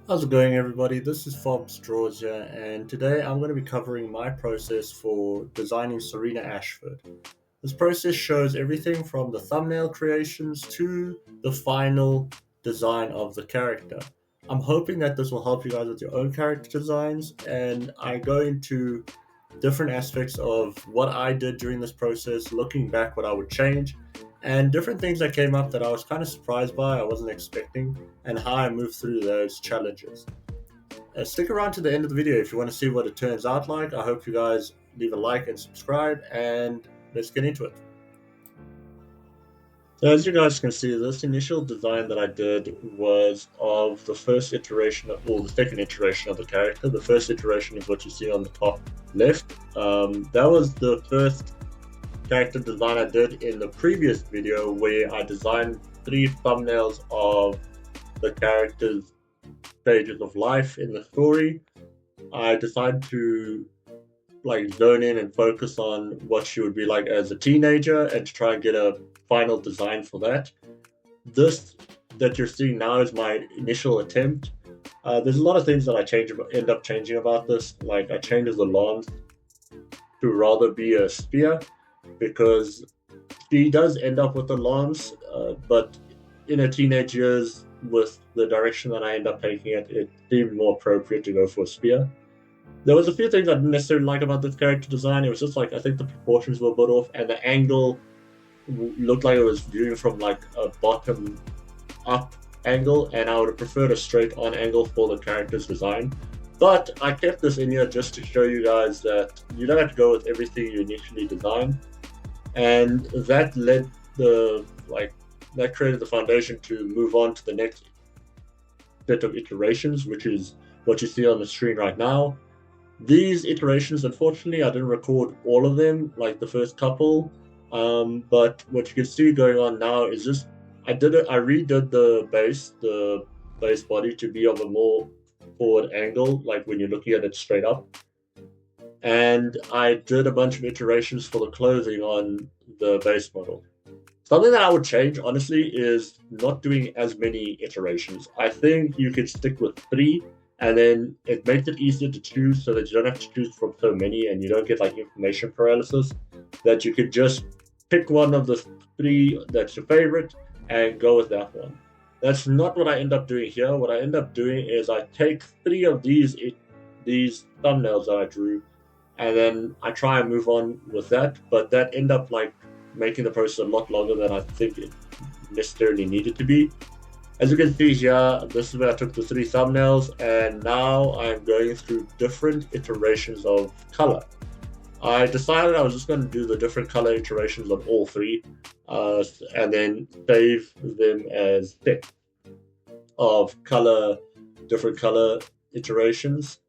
How's it going, everybody? This is Fob Straws here, and today I'm going to be covering my process for designing Serena Ashford. This process shows everything from the thumbnail creations to the final design of the character. I'm hoping that this will help you guys with your own character designs, and I go into different aspects of what I did during this process, looking back, what I would change, and different things that came up that I was kind of surprised by, I wasn't expecting, and how I moved through those challenges. Stick around to the end of the video if you want to see what it turns out like. I hope you guys leave a like and subscribe, and let's get into it. So as you guys can see, this initial design that I did was of the first iteration, or the second iteration of the character. The first iteration is what you see on the top left. That was the first character design I did in the previous video, where I designed 3 thumbnails of the character's stages of life in the story. I decided to zone in and focus on what she would be like as a teenager and to try and get a final design for that. This that you're seeing now is my initial attempt. There's a lot of things that I end up changing about this. Like I changed the lance to rather be a spear because she does end up with a lance, but in her teenage years, with the direction that I end up taking it, it seemed more appropriate to go for a spear. There was a few things I didn't necessarily like about this character design. It was just I think the proportions were a bit off, and the angle looked like it was viewing from a bottom up angle, and I would have preferred a straight on angle for the character's design. But I kept this in here just to show you guys that you don't have to go with everything you initially designed, and that led that created the foundation to move on to the next set of iterations, which is what you see on the screen right now. These iterations, unfortunately, I didn't record all of them, like the first couple. But what you can see going on now is just I redid the base body to be of a more forward angle, like when you're looking at it straight up. And I did a bunch of iterations for the clothing on the base model. Something that I would change, honestly, is not doing as many iterations. I think you could stick with 3, and then it makes it easier to choose so that you don't have to choose from so many and you don't get information paralysis. That you could just pick one of the 3 that's your favorite and go with that one. That's not what I end up doing here. What I end up doing is I take 3 of these thumbnails that I drew, and then I try and move on with that. But that end up making the process a lot longer than I think it necessarily needed to be. As you can see here, this is where I took the 3 thumbnails, and now I'm going through different iterations of color. I decided I was just going to do the different color iterations on all 3, and then save them as sets of different color iterations.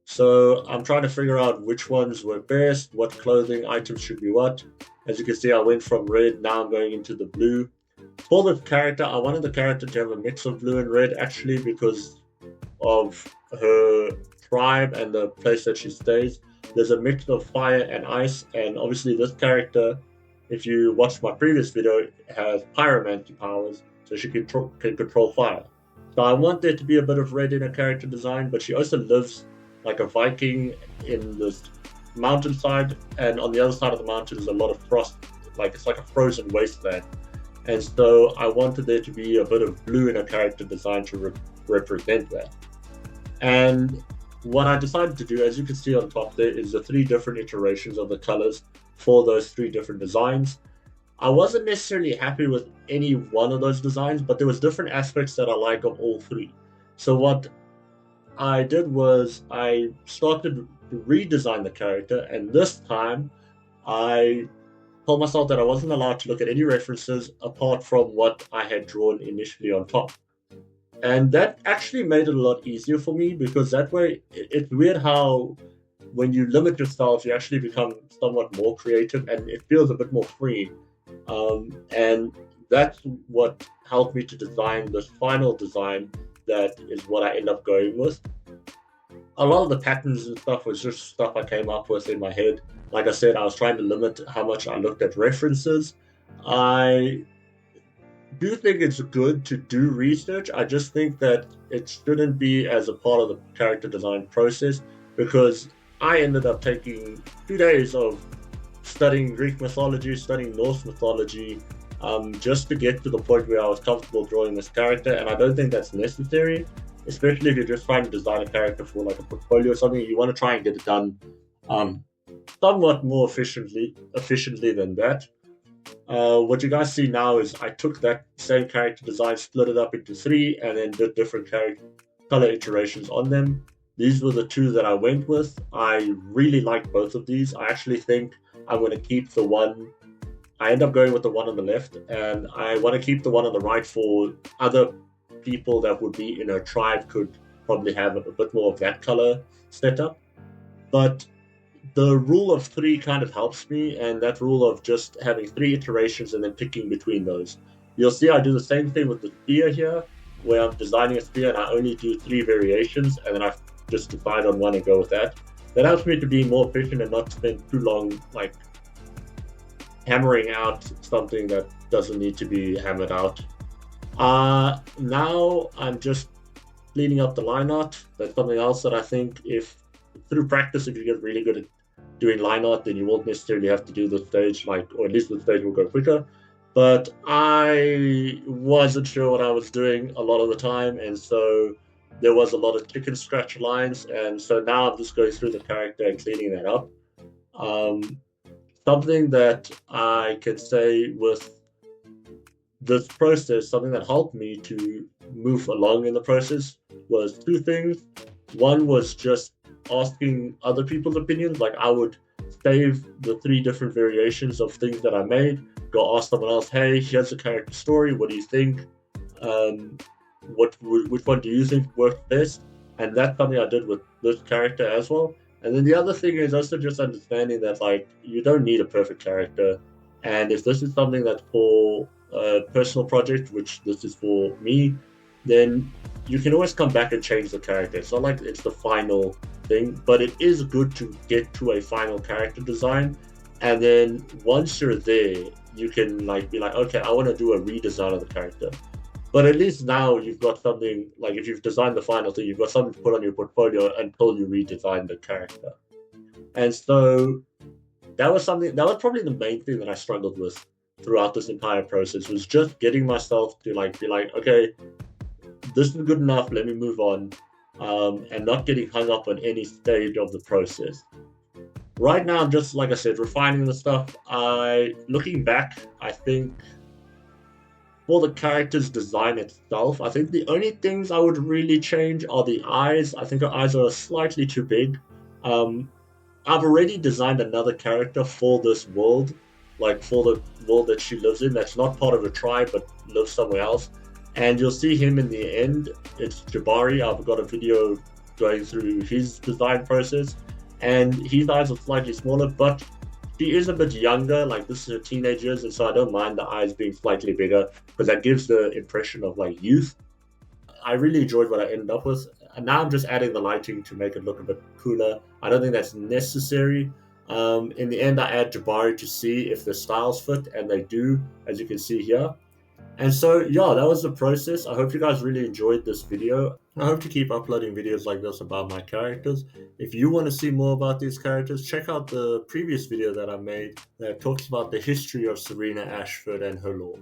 So I'm trying to figure out which ones were best, what clothing items should be what. As you can see, I went from red, now I'm going into the blue. For the character, I wanted the character to have a mix of blue and red, actually, because of her tribe and the place that she stays. There's a mix of fire and ice, and obviously this character, if you watched my previous video, has pyromancy powers, so she can control fire. So I want there to be a bit of red in her character design, but she also lives like a Viking in this mountainside, and on the other side of the mountain is a lot of frost, it's like a frozen wasteland. And so I wanted there to be a bit of blue in a character design to represent that. And what I decided to do, as you can see on top there, is the 3 different iterations of the colors for those 3 different designs. I wasn't necessarily happy with any one of those designs, but there was different aspects that I like of all 3. So what I did was I started to redesign the character, and this time I told myself that I wasn't allowed to look at any references apart from what I had drawn initially on top. And that actually made it a lot easier for me, because that way it's weird how when you limit yourself, you actually become somewhat more creative and it feels a bit more free. And that's what helped me to design this final design that is what I end up going with. A lot of the patterns and stuff was just stuff I came up with in my head. Like I said, I was trying to limit how much I looked at references. I do think it's good to do research. I just think that it shouldn't be as a part of the character design process, because I ended up taking 2 days of studying Greek mythology, studying Norse mythology, just to get to the point where I was comfortable drawing this character. And I don't think that's necessary, especially if you're just trying to design a character for like a portfolio or something. You want to try and get it done um, somewhat more efficiently than that. What you guys see now is I took that same character design, split it up into three, and then did different character color iterations on them. These were the two that I went with. I really like both of these. I actually think I'm going to keep the one. I end up going with the one on the left, and I want to keep the one on the right for other people that would be in a tribe could probably have a bit more of that color setup. But the rule of three kind of helps me, and that rule of just having three iterations and then picking between those. You'll see I do the same thing with the spear here, where I'm designing a spear and I only do three variations, and then I just decide on one and go with that. That helps me to be more efficient and not spend too long like hammering out something that doesn't need to be hammered out. Now I'm just cleaning up the line art. That's something else that I think, if through practice, if you get really good at doing line art, then you won't necessarily have to do the stage, like, or at least the stage will go quicker. But I wasn't sure what I was doing a lot of the time, and so there was a lot of chicken scratch lines, and so now I'm just going through the character and cleaning that up. Um, Something that I could say with this process, something that helped me to move along in the process, was two things. One was just asking other people's opinions. Like, I would save the three different variations of things that I made, go ask someone else, hey, here's the character story. What do you think? Um, which one do you think worked best? And that's something I did with this character as well. And then the other thing is also just understanding that, like, you don't need a perfect character. And if this is something that's for a personal project, which this is for me, then you can always come back and change the character. It's not like it's the final thing, but it is good to get to a final character design. And then once you're there, you can like be like, okay, I want to do a redesign of the character. But at least now you've got something, like, if you've designed the final thing, you've got something to put on your portfolio until you redesign the character. And so that was probably the main thing that I struggled with throughout this entire process, was just getting myself to like be like, okay, this is good enough, let me move on, and not getting hung up on any stage of the process. Right now, I'm just, like I said, refining the stuff. Looking back, I think for the character's design itself, I think the only things I would really change are the eyes. I think her eyes are slightly too big. Um, I've already designed another character for this world, like for the world that she lives in, that's not part of a tribe but lives somewhere else. And you'll see him in the end. It's Jabari. I've got a video going through his design process, and his eyes are slightly smaller, but she is a bit younger. Like, this is her teenage years, and so I don't mind the eyes being slightly bigger because that gives the impression of like youth. I really enjoyed what I ended up with. And now I'm just adding the lighting to make it look a bit cooler. I don't think that's necessary. In the end, I add Jabari to see if the styles fit, and they do, as you can see here. And so, yeah, that was the process. I hope you guys really enjoyed this video. I hope to keep uploading videos like this about my characters. If you want to see more about these characters, check out the previous video that I made that talks about the history of Serena Ashford and her lore.